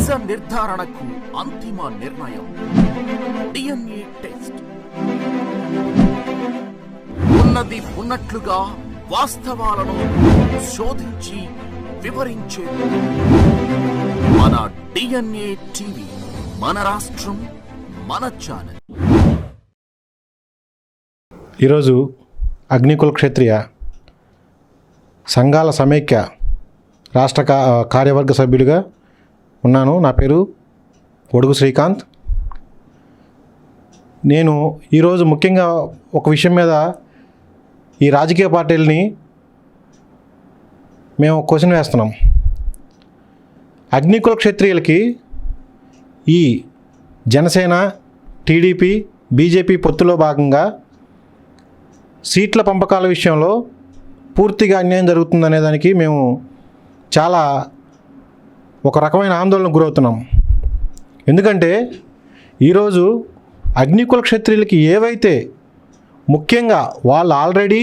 నిజ నిర్ధారణకు అంతిమ నిర్ణయం DNA టెస్ట్. ఉన్నది ఉన్నట్లుగా వాస్తవాలను శోధించి వివరించే మన DNA టీవీ, మన రాష్ట్రం, మన ఛానల్. ఈరోజు అగ్నికుల క్షత్రియ సంఘాల సమైక్య రాష్ట్ర కార్యవర్గ సభ్యుడిగా ఉన్నాను. నా పేరు ఒడుగు శ్రీకాంత్. నేను ఈరోజు ముఖ్యంగా ఒక విషయం మీద ఈ రాజకీయ పార్టీలని మేము క్వశ్చన్ వేస్తున్నాం. అగ్నికుల క్షత్రియులకి ఈ జనసేన, టీడీపీ, బీజేపీ పొత్తులో భాగంగా సీట్ల పంపకాల విషయంలో పూర్తిగా అన్యాయం జరుగుతుందనే దానికి మేము చాలా ఒక రకమైన ఆందోళనకు గురవుతున్నాం. ఎందుకంటే ఈరోజు అగ్నికుల క్షత్రియులకి ఏవైతే ముఖ్యంగా వాళ్ళు ఆల్రెడీ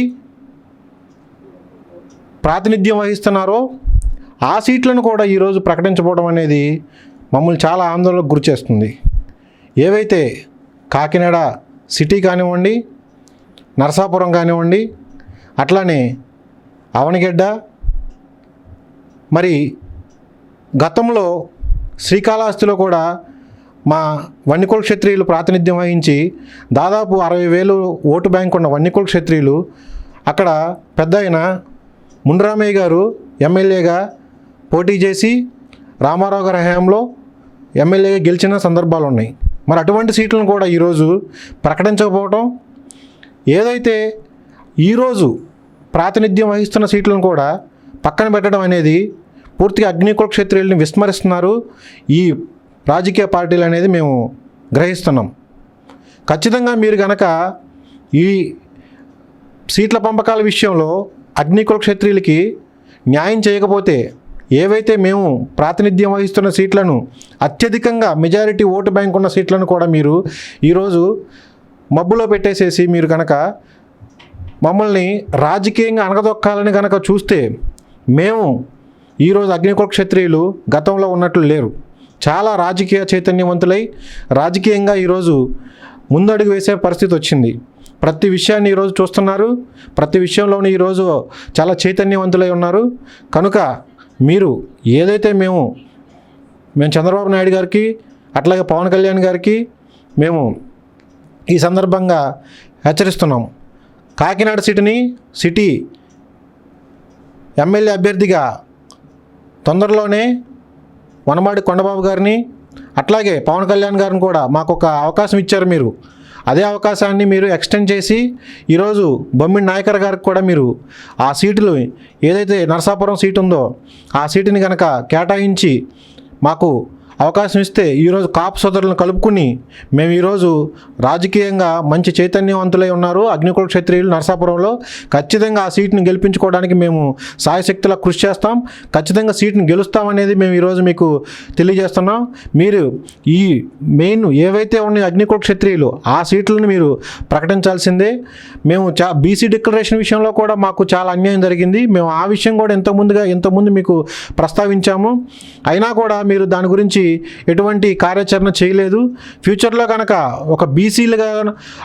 ప్రాతినిధ్యం వహిస్తున్నారో ఆ సీట్లను కూడా ఈరోజు ప్రకటించబోవడం అనేది మమ్మల్ని చాలా ఆందోళనకు గురిచేస్తుంది. ఏవైతే కాకినాడ సిటీ కానివ్వండి, నరసాపురం కానివ్వండి, అట్లానే అవనిగడ్డ, మరి గతంలో శ్రీకాళహస్తిలో కూడా మా వన్యకుల క్షత్రియులు ప్రాతినిధ్యం వహించి దాదాపు 60,000 ఓటు బ్యాంక్ ఉన్న వన్యకుల క్షత్రియులు అక్కడ పెద్ద అయిన మున్రామయ్య గారు ఎమ్మెల్యేగా పోటీ చేసి రామారావు గారి హయాంలో ఎమ్మెల్యేగా గెలిచిన సందర్భాలు ఉన్నాయి. మరి అటువంటి సీట్లను కూడా ఈరోజు ప్రకటించకపోవటం, ఏదైతే ఈరోజు ప్రాతినిధ్యం వహిస్తున్న సీట్లను కూడా పక్కన పెట్టడం అనేది పూర్తిగా అగ్నికుల క్షత్రియుల్ని విస్మరిస్తున్నారు ఈ రాజకీయ పార్టీలు అనేది మేము గ్రహిస్తున్నాం. ఖచ్చితంగా మీరు కనుక ఈ సీట్ల పంపకాల విషయంలో అగ్నికుల క్షత్రియులకి న్యాయం చేయకపోతే, ఏవైతే మేము ప్రాతినిధ్యం వహిస్తున్న సీట్లను అత్యధికంగా మెజారిటీ ఓటు బ్యాంక్ ఉన్న సీట్లను కూడా మీరు ఈరోజు మబ్బులో పెట్టేసేసి మీరు కనుక మమ్మల్ని రాజకీయంగా అణగదొక్కాలని కనుక చూస్తే, మేము ఈరోజు అగ్నికుల క్షత్రియులు గతంలో ఉన్నట్లు లేరు. చాలా రాజకీయ చైతన్యవంతులై రాజకీయంగా ఈరోజు ముందడుగు వేసే పరిస్థితి వచ్చింది. ప్రతి విషయాన్ని ఈరోజు చూస్తున్నారు. ప్రతి విషయంలోనూ ఈరోజు చాలా చైతన్యవంతులై ఉన్నారు. కనుక మీరు ఏదైతే మేము చంద్రబాబు నాయుడు గారికి, అట్లాగే పవన్ కళ్యాణ్ గారికి మేము ఈ సందర్భంగా హెచ్చరిస్తున్నాం. కాకినాడ సిటీ ఎమ్మెల్యే అభ్యర్థిగా తొందరలోనే వనమాడి కొండబాబు గారిని, అట్లాగే పవన్ కళ్యాణ్ గారిని కూడా మాకు ఒక అవకాశం ఇచ్చారు. మీరు అదే అవకాశాన్ని మీరు ఎక్స్టెండ్ చేసి ఈరోజు బొమ్మిడి నాయకర్ గారికి కూడా మీరు ఆ సీటులు, ఏదైతే నరసాపురం సీటు ఉందో ఆ సీటుని కనుక కేటాయించి మాకు అవకాశం ఇస్తే ఈరోజు కాపు సోదరులను కలుపుకుని మేము ఈరోజు రాజకీయంగా మంచి చైతన్యవంతులై ఉన్నారు అగ్నికుల క్షత్రియులు నరసాపురంలో. ఖచ్చితంగా ఆ సీట్ని గెలిపించుకోవడానికి మేము సాయశక్తిలా కృషి చేస్తాం. ఖచ్చితంగా సీట్ని గెలుస్తామనేది మేము ఈరోజు మీకు తెలియజేస్తున్నాం. మీరు ఈ మెయిన్ ఏవైతే ఉన్నాయి అగ్నికుల క్షత్రియులు ఆ సీట్లను మీరు ప్రకటించాల్సిందే. మేము బీసీ డిక్లరేషన్ విషయంలో కూడా మాకు చాలా అన్యాయం జరిగింది. మేము ఆ విషయం కూడా ఇంతకుముందు మీకు ప్రస్తావించాము. అయినా కూడా మీరు దాని గురించి ఎటువంటి కార్యాచరణ చేయలేదు. ఫ్యూచర్లో కనుక ఒక బీసీలుగా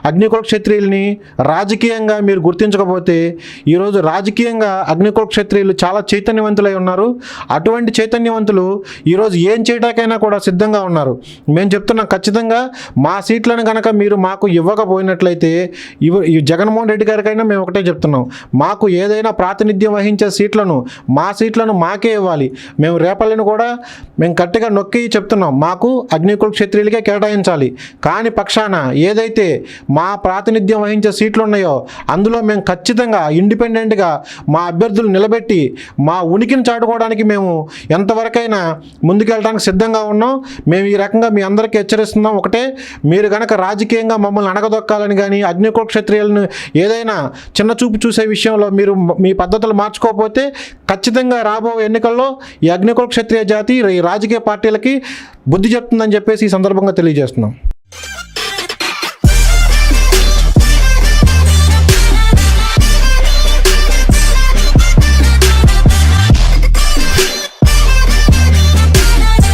అగ్నికుల క్షత్రియుల్ని రాజకీయంగా మీరు గుర్తించకపోతే, ఈరోజు రాజకీయంగా అగ్నికుల క్షత్రియులు చాలా చైతన్యవంతులై ఉన్నారు. అటువంటి చైతన్యవంతులు ఈరోజు ఏం చేయడానికైనా కూడా సిద్ధంగా ఉన్నారు. మేము చెప్తున్నాం, ఖచ్చితంగా మా సీట్లను కనుక మీరు మాకు ఇవ్వకపోయినట్లయితే ఈ జగన్మోహన్ రెడ్డి గారికైనా మేము ఒకటే చెప్తున్నాం, మాకు ఏదైనా ప్రాతినిధ్యం వహించే సీట్లను, మా సీట్లను మాకే ఇవ్వాలి. మేము రేపల్లిని కూడా మేము గట్టిగా నొక్కి చెప్తున్నాం, మాకు అగ్నికుల క్షత్రియులకే కేటాయించాలి. కాని పక్షాన ఏదైతే మా ప్రాతినిధ్యం వహించే సీట్లు ఉన్నాయో అందులో మేము ఖచ్చితంగా ఇండిపెండెంట్గా మా అభ్యర్థులు నిలబెట్టి మా ఉనికిని చాటుకోవడానికి మేము ఎంతవరకైనా ముందుకెళ్ళడానికి సిద్ధంగా ఉన్నాం. మేము ఈ రకంగా మీ అందరికీ హెచ్చరిస్తున్నాం. ఒకటే, మీరు కనుక రాజకీయంగా మమ్మల్ని అణగదొక్కాలని కానీ అగ్నికుల క్షత్రియులను ఏదైనా చిన్న చూపు చూసే విషయంలో మీరు మీ పద్ధతులు మార్చుకోకపోతే ఖచ్చితంగా రాబో ఎన్నికల్లో ఈ అగ్నికుల క్షత్రియ జాతి ఈ రాజకీయ పార్టీలకి బుద్ధి చెప్తుందని చెప్పేసి ఈ సందర్భంగా తెలియజేస్తున్నాం.